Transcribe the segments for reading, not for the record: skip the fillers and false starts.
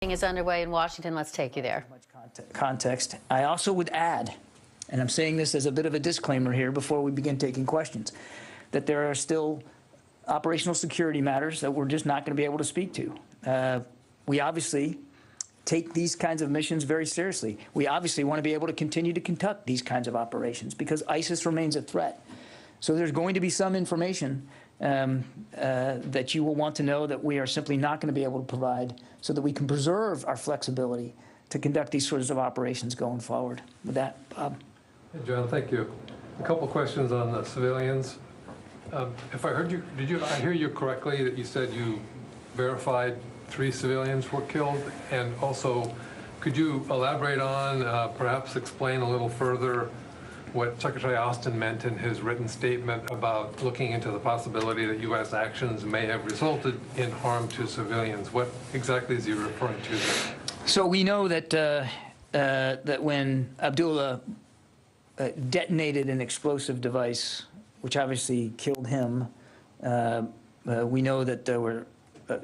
Is underway in Washington. Let's take you there. Much context. I also would add, and I'm saying this as a bit of a disclaimer here before we begin taking questions, that there are still operational security matters that we're just not going to be able to speak to. We obviously take these kinds of missions very seriously. We obviously want to be able to continue to conduct these kinds of operations because ISIS remains a threat. So there's going to be some information that you will want to know that we are simply not going to be able to provide so that we can preserve our flexibility to conduct these sorts of operations going forward. With that, Bob. Hey, John, thank you. A couple questions on the civilians. If I heard you, I hear you correctly that you said you verified 3 civilians were killed? And also, could you elaborate on, perhaps explain a little further what Secretary Austin meant in his written statement about looking into the possibility that U.S. actions may have resulted in harm to civilians? What exactly is he referring to there? So we know that that when Abdullah detonated an explosive device, which obviously killed him, we know that there were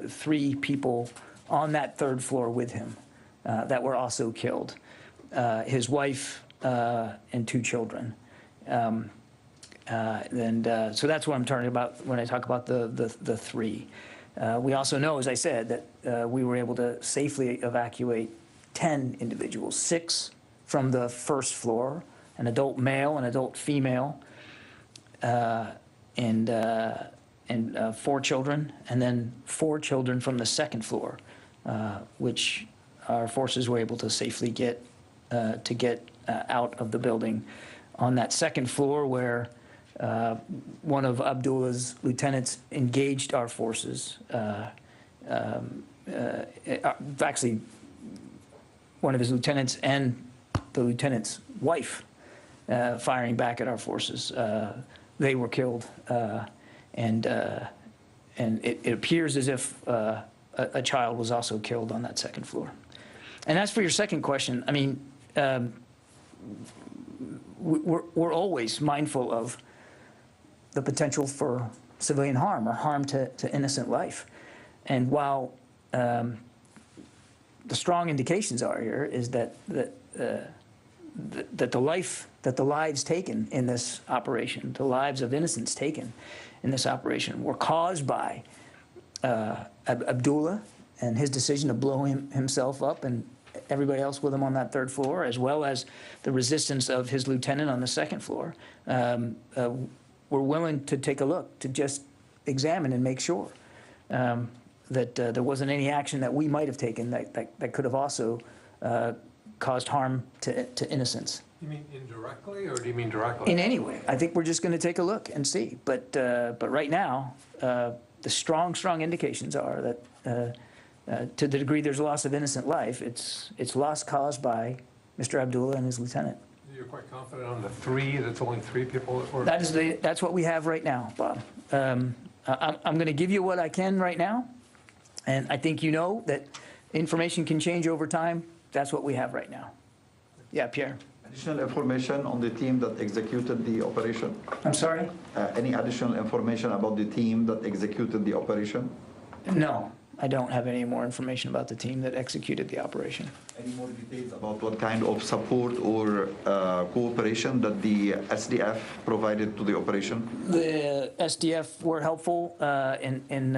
3 people on that 3rd floor with him that were also killed. His wife and 2 children. So that's what I'm talking about when I talk about the 3. We also know, as I said, that we were able to safely evacuate 10 individuals, 6 from the 1st floor, an adult male, an adult female, and 4 children, and then 4 children from the 2nd floor, which our forces were able to safely get out of the building. On that 2nd floor, where one of Abdullah's lieutenants engaged our forces, actually one of his lieutenants and the lieutenant's wife firing back at our forces. They were killed, and it appears as if a child was also killed on that 2nd floor. And as for your second question, I mean, we're always mindful of the potential for civilian harm or harm to innocent life. And while the strong indications are here is that the lives taken in this operation, the lives of innocents taken in this operation, were caused by Abdullah and his decision to blow himself up and everybody else with him on that 3rd floor, as well as the resistance of his lieutenant on the 2nd floor, we're willing to take a look, to just examine and make sure that there wasn't any action that we might have taken that could have also caused harm to innocents. You mean indirectly, or do you mean directly? In any way. I think we're just going to take a look and see. But right now, the strong indications are that to the degree there's loss of innocent life, it's loss caused by Mr. Abdullah and his lieutenant. You're quite confident on the 3, that's only 3 people that were... That's what we have right now, Bob. I'm going to give you what I can right now, and I think you know that information can change over time. That's what we have right now. Yeah, Pierre. Additional information on the team that executed the operation? I'm sorry? Any additional information about the team that executed the operation? No, I don't have any more information about the team that executed the operation. Any more details about what kind of support or cooperation that the SDF provided to the operation? The SDF were helpful in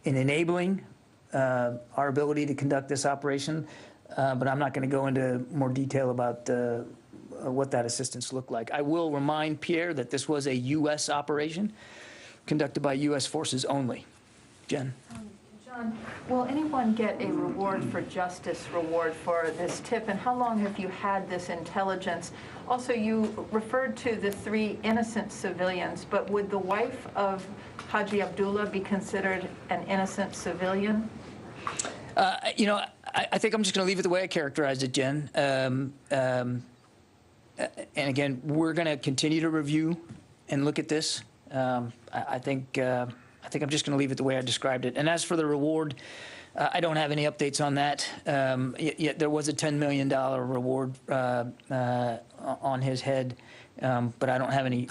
enabling our ability to conduct this operation, but I'm not going to go into more detail about what that assistance looked like. I will remind Pierre that this was a U.S. operation conducted by U.S. forces only. Jen. John, will anyone get a reward for justice reward for this tip, and how long have you had this intelligence? Also, you referred to the 3 innocent civilians, but would the wife of Haji Abdullah be considered an innocent civilian? You know, I think I'm just going to leave it the way I characterized it, Jen. And again, we're going to continue to review and look at this. I think I'm just going to leave it the way I described it. And as for the reward, I don't have any updates on that. Yet there was a $10 million reward on his head, but I don't have any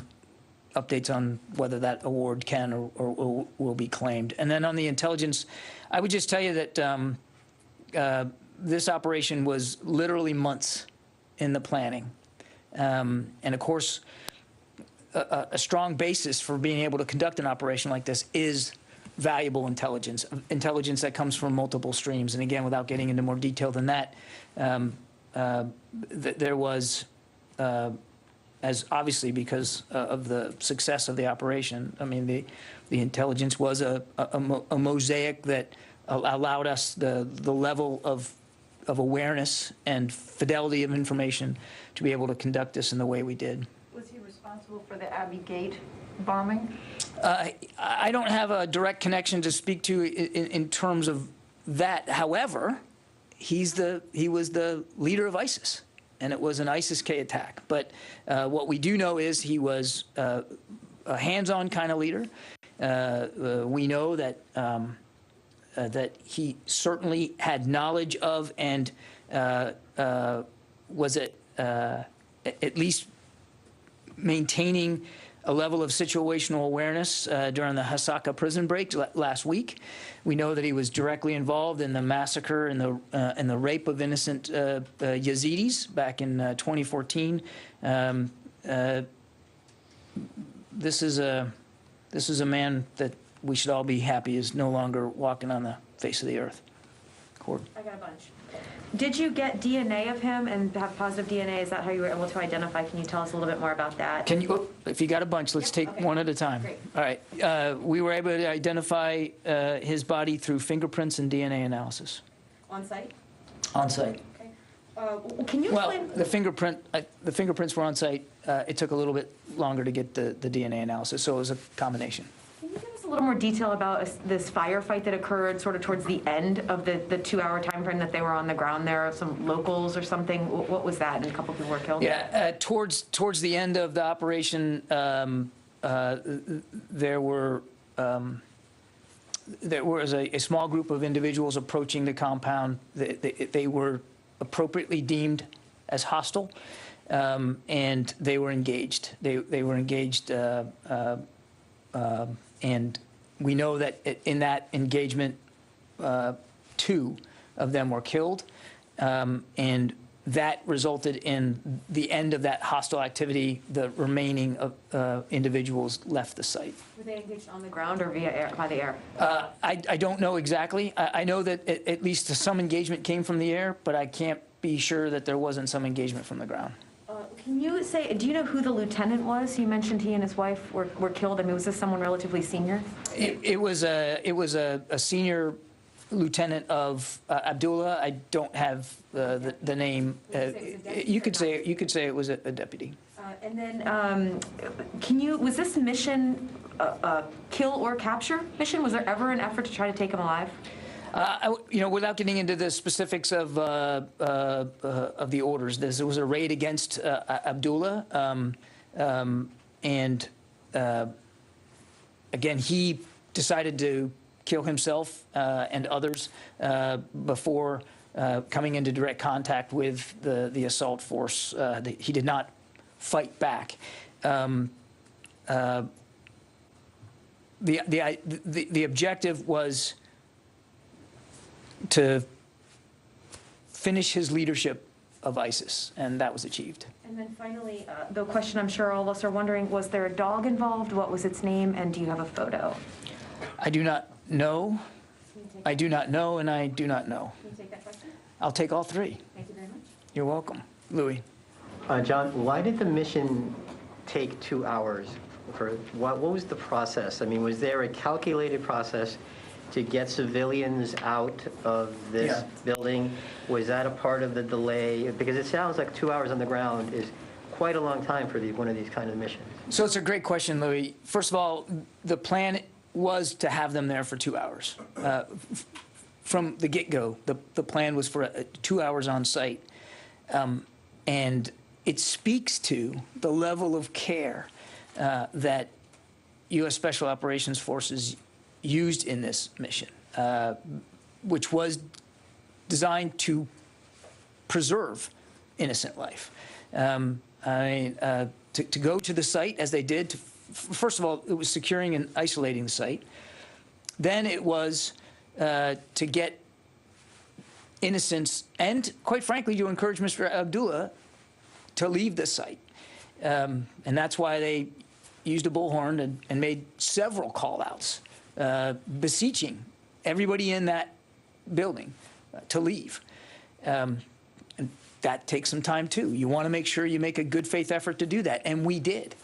updates on whether that award can or will be claimed. And then on the intelligence, I would just tell you that this operation was literally months in the planning. And of course, a strong basis for being able to conduct an operation like this is valuable intelligence that comes from multiple streams. And again, without getting into more detail than that, there was, as obviously because of the success of the operation, I mean, the intelligence was a mosaic that allowed us the level of awareness and fidelity of information to be able to conduct this in the way we did. Was he responsible for the Abbey Gate bombing? I don't have a direct connection to speak to in terms of that. However, he was the leader of ISIS, and it was an ISIS-K attack. But what we do know is he was a hands-on kind of leader. We know that that he certainly had knowledge of and was at least maintaining a level of situational awareness during the Hasaka prison break last week. We know that he was directly involved in the massacre and the rape of innocent Yazidis back in 2014. This is a man that we should all be happy is no longer walking on the face of the earth. Cord. I got a bunch. Did you get DNA of him and have positive DNA? Is that how you were able to identify? Can you tell us a little bit more about that? Can you, if you got a bunch, let's take okay. one at a time. Great. All right. We were able to identify his body through fingerprints and DNA analysis. On site? On site. Okay. Can you Well, explain? the fingerprints were on site. It took a little bit longer to get the DNA analysis, so it was a combination. Can you give us a little more detail about this firefight that occurred sort of towards the end of the 2-hour time frame that they were on the ground there? Some locals or something? What was that? And a couple people were killed? Yeah, towards the end of the operation, there was a small group of individuals approaching the compound. They were appropriately deemed as hostile, and they were engaged. They were engaged, and we know that in that engagement, 2 of them were killed, and that resulted in the end of that hostile activity. The remaining individuals left the site. Were they engaged on the ground or via air, by the air? I don't know exactly. I know that at least some engagement came from the air, but I can't be sure that there wasn't some engagement from the ground. Can you say, do you know who the lieutenant was? You mentioned he and his wife were killed. I mean, was this someone relatively senior? It was a senior lieutenant of Abdullah. I don't have the name. You could say it was a deputy. And then, was this mission a kill or capture mission? Was there ever an effort to try to take him alive? Without getting into the specifics of the orders, this was a raid against Abdullah, and again, he decided to kill himself and others before coming into direct contact with the assault force. He did not fight back. The objective was to finish his leadership of ISIS, and that was achieved. And then finally, the question I'm sure all of us are wondering, was there a dog involved? What was its name? And do you have a photo? I do not know. I do not know, and I do not know. Can you take that question? I'll take all 3. Thank you very much. You're welcome. Louis. John, why did the mission take 2 hours? What was the process? I mean, was there a calculated process to get civilians out of this building? Was that a part of the delay? Because it sounds like 2 hours on the ground is quite a long time for one of these kind of missions. So it's a great question, Louis. First of all, the plan was to have them there for 2 hours. From the get-go, the plan was for 2 hours on site. And it speaks to the level of care that U.S. Special Operations Forces used in this mission, which was designed to preserve innocent life. To go to the site as they did, to first of all, it was securing and isolating the site. Then it was to get innocents and, quite frankly, to encourage Mr. Abdullah to leave the site. And that's why they used a bullhorn and made several call-outs, beseeching everybody in that building to leave. And that takes some time, too. You want to make sure you make a good faith effort to do that, and we did.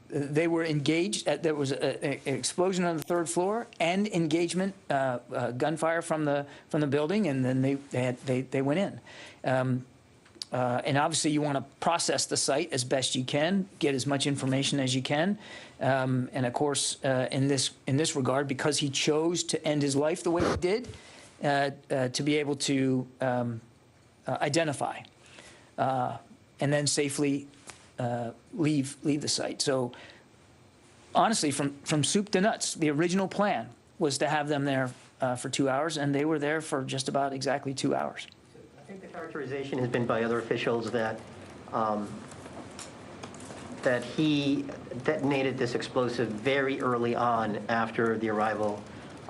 They were engaged. There was an explosion on the third floor and engagement, gunfire from the building, and then they went in. And obviously, you want to process the site as best you can, get as much information as you can, and of course, in this regard, because he chose to end his life the way he did, to be able to identify and then safely leave the site. So honestly, from soup to nuts, the original plan was to have them there for 2 hours, and they were there for just about exactly 2 hours. I think the characterization has been by other officials that that he detonated this explosive very early on after the arrival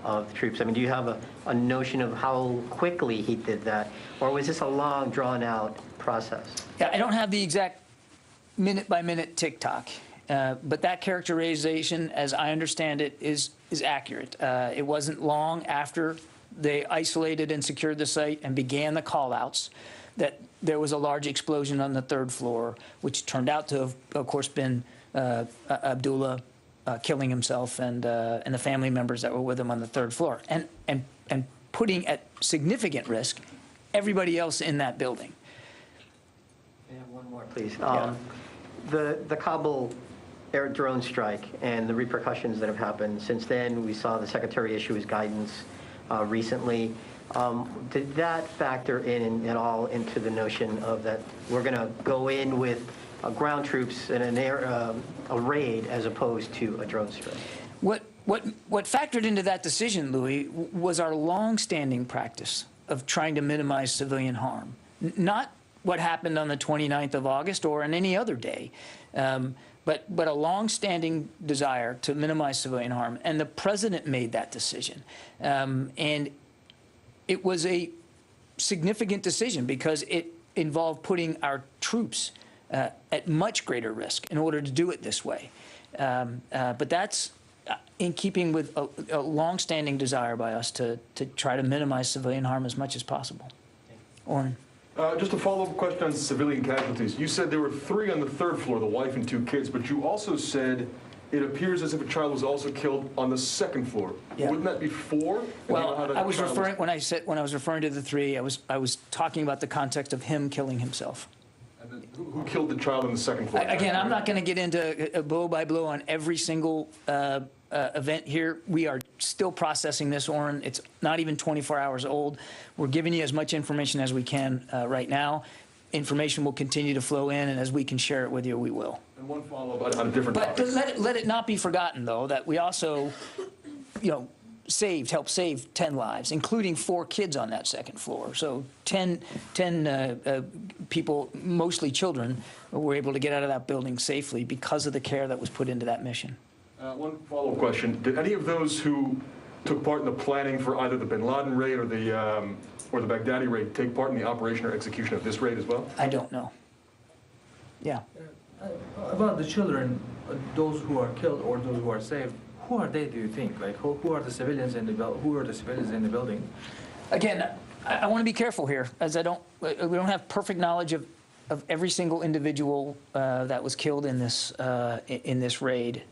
of the troops. I mean, do you have a notion of how quickly he did that, or was this a long, drawn-out process? Yeah, I don't have the exact minute-by-minute tick-tock, but that characterization, as I understand it, is accurate. It wasn't long after they isolated and secured the site and began the call-outs that there was a large explosion on the third floor, which turned out to have, of course, been Abdullah killing himself and the family members that were with him on the third floor, and putting at significant risk everybody else in that building. I have one more, please. The Kabul air drone strike and the repercussions that have happened since then. We saw the Secretary issue his guidance recently. Did that factor in at all into the notion of that we're going to go in with ground troops and a raid as opposed to a drone strike? What factored into that decision, Louis, was our long-standing practice of trying to minimize civilian harm. Not what happened on the 29th of August or on any other day, but a long-standing desire to minimize civilian harm. And the president made that decision. And it was a significant decision because it involved putting our troops at much greater risk in order to do it this way. But that's in keeping with a long-standing desire by us to try to minimize civilian harm as much as possible. Oren. Just a follow-up question on civilian casualties. You said there were 3 on the third floor, the wife and 2 kids, but you also said it appears as if a child was also killed on the second floor. Yeah. Wouldn't that be 4? Well, I was referring when I was referring to the 3. I was talking about the context of him killing himself. And then who killed the child on the second floor? Again, I'm not going to get into blow by blow on every single event here. We are still processing this, Oren. It's not even 24 hours old. We're giving you as much information as we can right now. Information will continue to flow in, and as we can share it with you, we will. And one follow-up on a different But topic. let it not be forgotten, though, that we also, helped save 10 lives, including 4 kids on that second floor. So 10 people, mostly children, were able to get out of that building safely because of the care that was put into that mission. One follow-up question. Did any of those who took part in the planning for either the bin Laden raid or the Baghdadi raid take part in the operation or execution of this raid as well? I don't know. Yeah. About the children, those who are killed or those who are saved, who are they, do you think? Like, who are the civilians in the building? Again, I want to be careful here, as we don't have perfect knowledge of every single individual that was killed in this raid.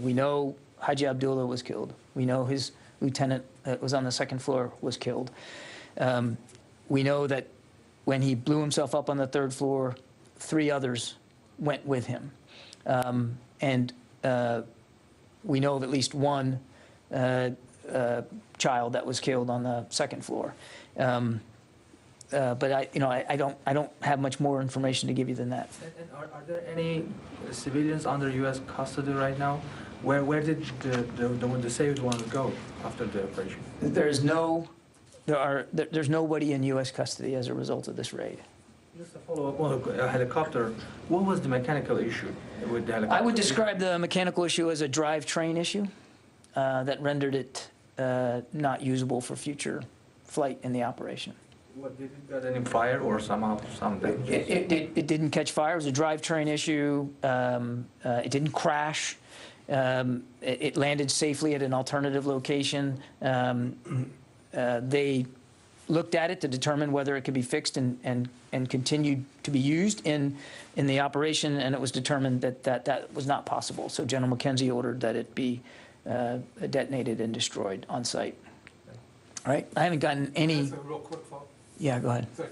We know Haji Abdullah was killed. We know his lieutenant that was on the second floor was killed. We know that when he blew himself up on the third floor, 3 others went with him. And we know of at least 1 child that was killed on the second floor. But I don't have much more information to give you than that. and are there any civilians under U.S. custody right now? Where did the saved ones go after the operation? There's nobody in U.S. custody as a result of this raid. Just a follow-up on a helicopter. What was the mechanical issue with the helicopter? I would describe the mechanical issue as a drivetrain issue that rendered it not usable for future flight in the operation. What, did it get any fire or somehow something? It didn't catch fire. It was a drivetrain issue. It didn't crash. It landed safely at an alternative location. They looked at it to determine whether it could be fixed and continued to be used in the operation, and it was determined that was not possible. So General McKenzie ordered that it be detonated and destroyed on site. All right? I haven't gotten any... That's a real quick follow-up. Yeah, go ahead. So,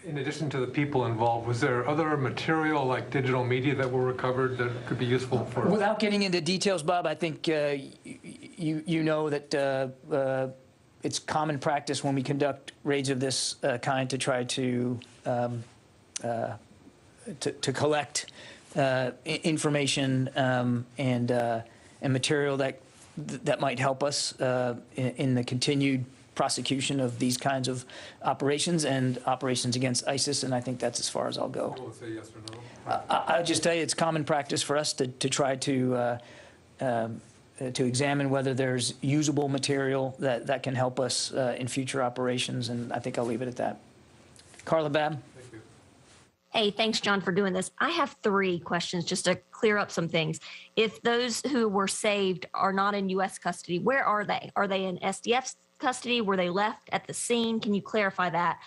in addition to the people involved, was there other material like digital media that were recovered that could be useful for? Without getting into details, Bob, I think you know that it's common practice when we conduct raids of this kind to try to collect information and material that might help us in the continued prosecution of these kinds of operations and operations against ISIS, and I think that's as far as I'll go. You won't say yes or no? I'll just tell you it's common practice for us to try to examine whether there's usable material that can help us in future operations, and I think I'll leave it at that. Carla Babb? Thank you. Hey, thanks, John, for doing this. I have 3 questions just to clear up some things. If those who were saved are not in U.S. custody, where are they? Are they in SDF's custody? Were they left at the scene? Can you clarify that?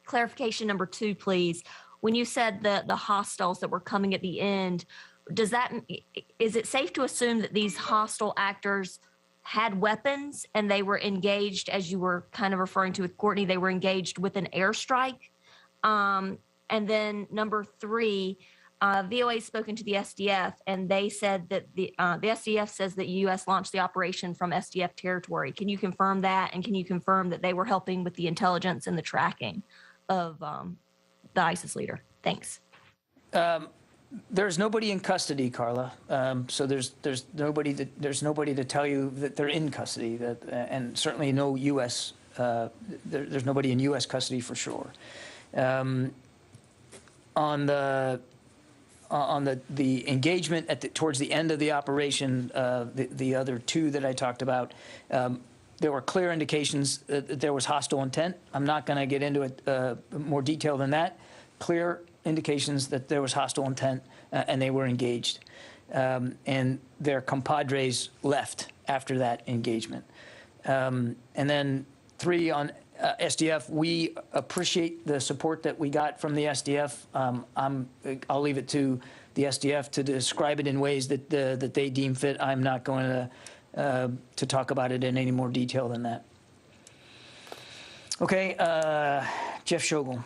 Clarification number 2, please. When you said the hostiles that were coming at the end, is it safe to assume that these hostile actors had weapons and they were engaged, as you were kind of referring to with Courtney, they were engaged with an airstrike? And then number 3, VOA has spoken to the SDF, and they said that the SDF says that U.S. launched the operation from SDF territory. Can you confirm that? And can you confirm that they were helping with the intelligence and the tracking of the ISIS leader? Thanks. There's nobody in custody, Carla. So there's nobody to tell you that they're in custody. And certainly no U.S. There's nobody in U.S. custody for sure. On the engagement towards the end of the operation, the other 2 that I talked about, there were clear indications that there was hostile intent. I'm not going to get into it more detail than that. Clear indications that there was hostile intent and they were engaged. And their compadres left after that engagement. And then 3 on SDF, we appreciate the support that we got from the SDF. I'll leave it to the SDF to describe it in ways that they deem fit. I'm not going to talk about it in any more detail than that. Okay, Jeff Schogel.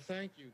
Thank you.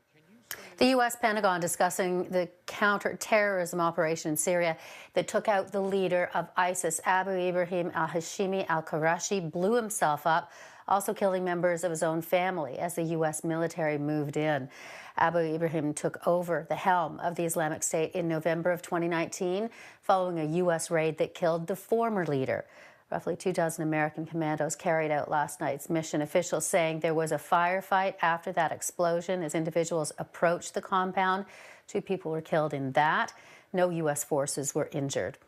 The U.S. Pentagon discussing the counter-terrorism operation in Syria that took out the leader of ISIS, Abu Ibrahim al-Hashimi al-Qurashi, blew himself up, also killing members of his own family as the U.S. military moved in. Abu Ibrahim took over the helm of the Islamic State in November of 2019, following a U.S. raid that killed the former leader. Roughly 24 American commandos carried out last night's mission. Officials saying there was a firefight after that explosion as individuals approached the compound. 2 people were killed in that. No U.S. forces were injured.